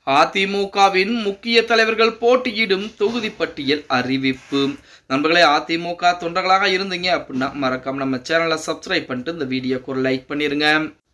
அதிமுகவின் முக்கிய தலைவர்கள் போட்டியிடும் தொகுதி பட்டியல் அறிவிப்பு. நண்பர்களே, அதிமுக தொண்டர்களாக இருந்தீங்க அப்படின்னா மறக்காம நம்ம சேனலை சப்ஸ்கிரைப் பண்ணிட்டு இந்த வீடியோக்கு ஒரு லைக் பண்ணிருங்க.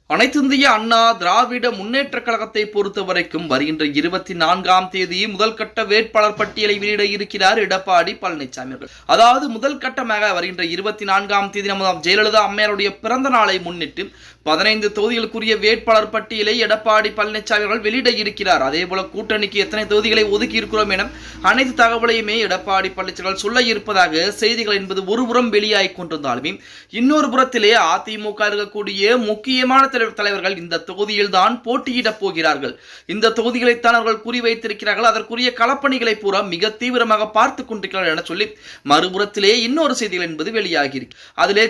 அனைத்து இந்திய அண்ணா திராவிட முன்னேற்ற கழகத்தை பொறுத்த வரைக்கும் வருகின்ற 24ஆம் தேதி முதல் கட்ட வேட்பாளர் பட்டியலை வெளியிட இருக்கிறார் எடப்பாடி பழனிசாமி அவர்கள். அதாவது முதல் கட்டமாக வருகின்ற 24ஆம் தேதி நம்ம ஜெயலலிதா அம்மையாருடைய பிறந்த நாளை முன்னிட்டு 15 தொகுதிகளுக்குரிய வேட்பாளர் பட்டியலை எடப்பாடி பழனிசாமி அவர்கள் வெளியிட இருக்கிறார். அதே போல கூட்டணிக்கு எத்தனை தொகுதிகளை ஒதுக்கி இருக்கிறோம் என அனைத்து தகவலையுமே எடப்பாடி பழனிசாமி சொல்ல இருப்பதாக செய்திகள் என்பது ஒருபுறம் வெளியாகி கொண்டிருந்தாலுமே இன்னொரு புறத்திலே அதிமுக இருக்கக்கூடிய முக்கியமான தலைவர்கள் இந்த தொகுதியில் தான் போட்டியிட போகிறார்கள். இந்த தொகுதிகளைத்தான் அவர்கள் குறிவைத்திருக்கிறார்கள். அதற்குரிய களப்பணிகளை பூரா மிக தீவிரமாக பார்த்துக் கொண்டிருக்கிறார்கள் என சொல்லி மறுபுறத்திலே இன்னொரு செய்திகள் என்பது வெளியாகி அதிலே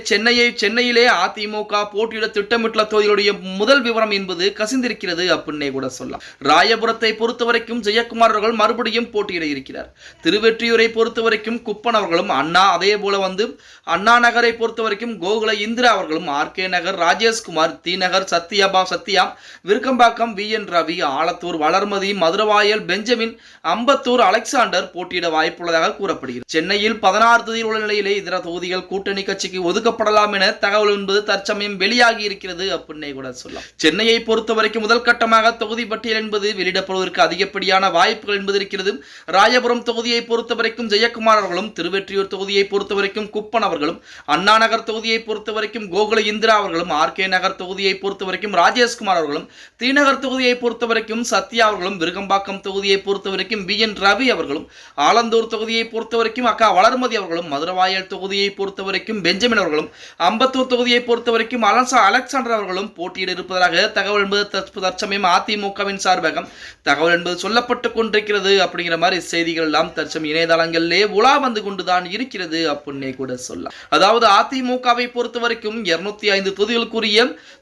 சென்னையிலே அதிமுக போட்டியிட திட்டமிட்டுள்ள தொகுதிகளுடைய முதல் விவரம் என்பது கசிந்திருக்கிறது அப்படின்னே கூட சொல்லலாம். ராயபுரத்தை பொறுத்தவரைக்கும் ஜெயக்குமார் அவர்கள் மறுபடியும் போட்டியிட இருக்கிறார். திருவெற்றியூரை பொறுத்தவரைக்கும் குப்பன் அவர்களும் அதே போல அண்ணா நகரை பொறுத்தவரைக்கும் கோகுல இந்திரா அவர்களும் RK Nagar Rajeshkumar T Nagar Sathya Virugambakkam VN Ravi Alathur Valarmathi Maduravoyal Benjamin Ambattur Alexander போட்டியிட வாய்ப்புள்ளதாக கூறப்படுகிறது. சென்னையில் 16 தொகுதியில் உள்ள நிலையிலே இதர தொகுதிகள் கூட்டணி கட்சிக்கு ஒதுக்கப்படலாம் என தகவல் என்பது தற்சமயம் வெளியாகி இருக்கிறது அப்படின்னே கூட சொல்லலாம். சென்னையை பொறுத்தவரைக்கும் முதல் கட்டமாக தொகுதி பட்டியல் என்பது வெளியிடப்படுவதற்கு அதிகப்படியான வாய்ப்புகள் என்பது இருக்கிறது. ராயபுரம் தொகுதியை பொறுத்தவரைக்கும் ஜெயக்குமார் அவர்களும், திருவெற்றியூர் தொகுதியை பொறுத்தவரைக்கும் குப்பன் அவர்களும், அண்ணா நகர் தொகுதியை பொறுத்தவரைக்கும் கோகுல இந்திரா அவர்களும், ஆர்கே நகர் தொகுதியை பொறுத்தவரைக்கும் ராஜேஷ்குமார் அவர்களும், தீநகர் தொகுதியை பொறுத்தவரைக்கும் சத்யா அவர்களும், விருகம்பாக்கம் தொகுதியை பொறுத்தவரைக்கும் VN ரவி அவர்களும், ஆலந்தூர் தொகுதியை பொறுத்தவரைக்கும் வளர்மதி அவர்களும், மதுரவாயல் தொகுதியை பொறுத்தவரைக்கும் பெஞ்சமின் அவர்களும், அம்பத்தூர் தொகுதியை பொறுத்தவரைக்கும் அலெக்சாண்டர் அவர்களும் போட்டியிட இருப்பதாக தகவல் என்பது தற்சமயம் அதிமுகவின் சார்பாக தகவல் என்பது சொல்லப்பட்டுக் கொண்டிருக்கிறது. அப்படிங்கிற மாதிரி செய்திகள் எல்லாம் தற்சமயம் இணையதளங்களிலே உலா வந்து கொண்டுதான் இருக்கிறது அப்படின்னே கூட சொல்லலாம். அதாவது அதிமுகவை பொறுத்தவரைக்கும் 205 தொகுதிகளுக்குரிய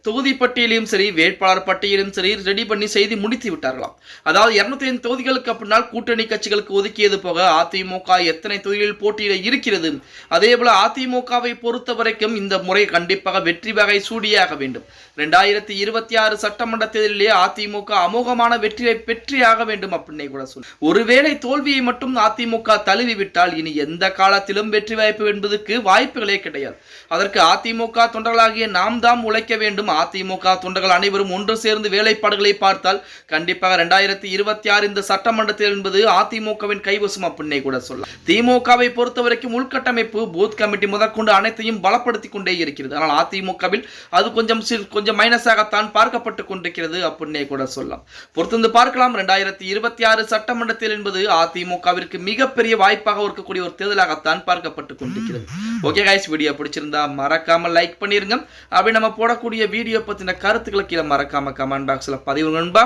தொகுதி பட்டியலையும் சரி வேட்பாளர் பட்டியலும் சரி ரெடி பண்ணி செய்து முடித்து விட்டார்களாம். அதாவது 205 தொகுதிகளுக்கு அப்படின்னால் கூட்டணி கட்சிகளுக்கு ஒதுக்கியது போக அதிமுக எத்தனை தொகுதிகளில் போட்டியிட இருக்கிறது. அதே போல அதிமுகவை பொறுத்த வரைக்கும் இந்த முறை கண்டிப்பாக வெற்றி வகை சூடியாக வேண்டும். 2026 சட்டமன்ற தேர்தலிலே அதிமுக அமோகமான வெற்றியை பெற்றியாக வேண்டும் அப்படின்னே கூட சொல்ல. ஒருவேளை தோல்வியை மட்டும் அதிமுக தழுவி விட்டால் இனி எந்த காலத்திலும் வெற்றி வாய்ப்பு என்பதற்கு வாய்ப்புகளே கிடையாது. அதற்கு அதிமுக தொண்டர்களாகிய நாம் தான் உழைக்க வேண்டும். அதிமுக தொண்டர்கள் அனைவரும் ஒன்று சேர்ந்து வேலைப்பாடுகளை பார்த்தால் கண்டிப்பாக 2026 இந்த சட்டமன்றத்தில் என்பது அதிமுகவின் கைவசம் அப்படின்னே கூட சொல்லலாம். திமுகவை பொறுத்தவரைக்கும் உள்கட்டமைப்பு பூத் கமிட்டி முதற்கொண்டு அனைத்தையும் பலப்படுத்திக் கொண்டே இருக்கிறது. ஆனால் அதிமுகவில் அது கொஞ்சம் மைனஸாகத்தான் பார்க்கப்பட்டுக் கொண்டிருக்கிறது அப்படின்னே கூட சொல்லலாம். பொறுத்து பார்க்கலாம். 2026 சட்டமன்றத்தில் என்பது அதிமுகவிற்கு மிகப்பெரிய வாய்ப்பாக இருக்கக்கூடிய ஒரு தேர்தலாகத்தான் பார்க்கப்பட்டுக் கொண்டிருக்கிறது. ஓகே கைஸ், வீடியோ பிடிச்சிருந்தா மறக்காம லைக் பண்ணிருங்க. அப்படி நம்ம போடக்கூடிய வீடியோ பத்தின கருத்துக்களை கீழே மறக்காம கமெண்ட் பாக்ஸ்ல பதிவு நண்பா.